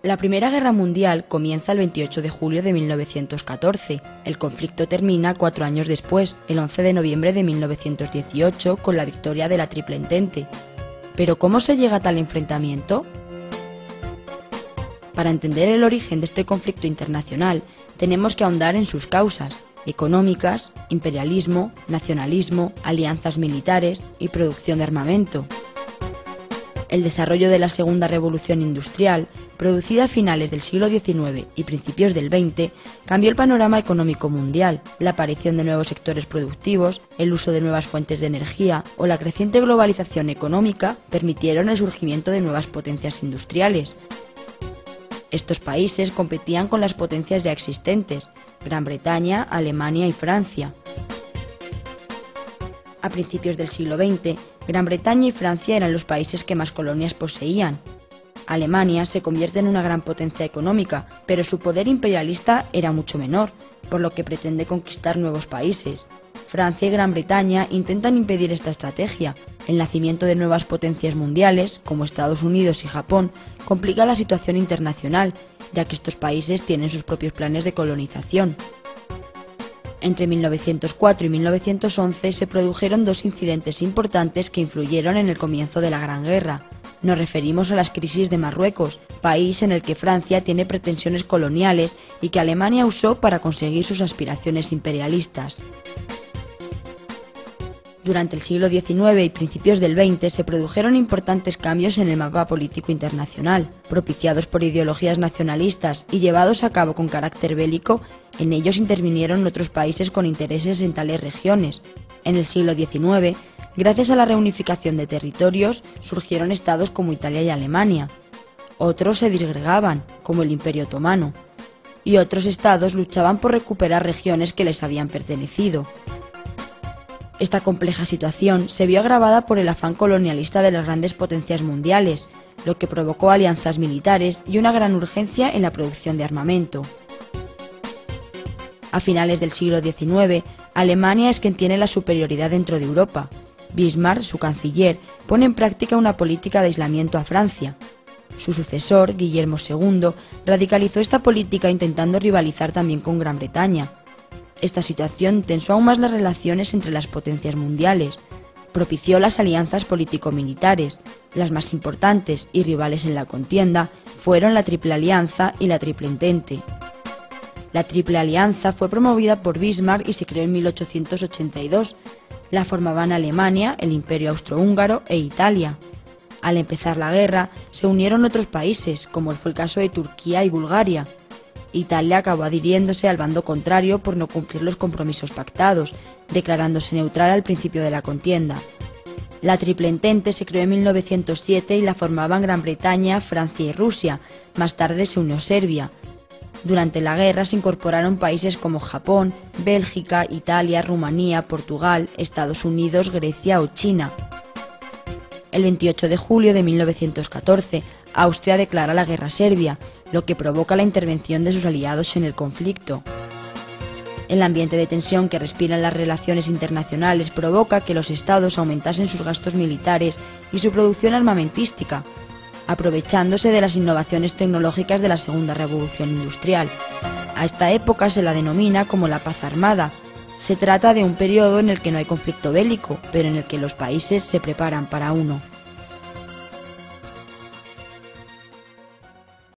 La Primera Guerra Mundial comienza el 28 de julio de 1914. El conflicto termina 4 años después, el 11 de noviembre de 1918, con la victoria de la Triple Entente. ¿Pero cómo se llega a tal enfrentamiento? Para entender el origen de este conflicto internacional, tenemos que ahondar en sus causas económicas, imperialismo, nacionalismo, alianzas militares y producción de armamento. El desarrollo de la Segunda Revolución Industrial, producida a finales del siglo XIX y principios del XX, cambió el panorama económico mundial. La aparición de nuevos sectores productivos, el uso de nuevas fuentes de energía o la creciente globalización económica permitieron el surgimiento de nuevas potencias industriales. Estos países competían con las potencias ya existentes, Gran Bretaña, Alemania y Francia. A principios del siglo XX, Gran Bretaña y Francia eran los países que más colonias poseían. Alemania se convierte en una gran potencia económica, pero su poder imperialista era mucho menor, por lo que pretende conquistar nuevos países. Francia y Gran Bretaña intentan impedir esta estrategia. El nacimiento de nuevas potencias mundiales, como Estados Unidos y Japón, complica la situación internacional, ya que estos países tienen sus propios planes de colonización. Entre 1904 y 1911 se produjeron 2 incidentes importantes que influyeron en el comienzo de la Gran Guerra. Nos referimos a las crisis de Marruecos, país en el que Francia tiene pretensiones coloniales y que Alemania usó para conseguir sus aspiraciones imperialistas. Durante el siglo XIX y principios del XX se produjeron importantes cambios en el mapa político internacional, propiciados por ideologías nacionalistas y llevados a cabo con carácter bélico. En ellos intervinieron otros países con intereses en tales regiones. En el siglo XIX, gracias a la reunificación de territorios, surgieron estados como Italia y Alemania. Otros se disgregaban, como el Imperio Otomano, y otros estados luchaban por recuperar regiones que les habían pertenecido. Esta compleja situación se vio agravada por el afán colonialista de las grandes potencias mundiales, lo que provocó alianzas militares y una gran urgencia en la producción de armamento. A finales del siglo XIX, Alemania es quien tiene la superioridad dentro de Europa. Bismarck, su canciller, pone en práctica una política de aislamiento a Francia. Su sucesor, Guillermo II, radicalizó esta política intentando rivalizar también con Gran Bretaña. Esta situación tensó aún más las relaciones entre las potencias mundiales, propició las alianzas político-militares. Las más importantes y rivales en la contienda fueron la Triple Alianza y la Triple Entente. La Triple Alianza fue promovida por Bismarck y se creó en 1882. La formaban Alemania, el Imperio Austrohúngaro e Italia. Al empezar la guerra, se unieron otros países, como fue el caso de Turquía y Bulgaria. Italia acabó adhiriéndose al bando contrario por no cumplir los compromisos pactados, declarándose neutral al principio de la contienda. La Triple Entente se creó en 1907 y la formaban Gran Bretaña, Francia y Rusia. Más tarde se unió Serbia. Durante la guerra se incorporaron países como Japón, Bélgica, Italia, Rumanía, Portugal, Estados Unidos, Grecia o China. El 28 de julio de 1914, Austria declara la guerra a Serbia, lo que provoca la intervención de sus aliados en el conflicto. El ambiente de tensión que respiran las relaciones internacionales provoca que los estados aumentasen sus gastos militares y su producción armamentística, aprovechándose de las innovaciones tecnológicas de la Segunda Revolución Industrial. A esta época se la denomina como la paz armada. Se trata de un periodo en el que no hay conflicto bélico, pero en el que los países se preparan para uno.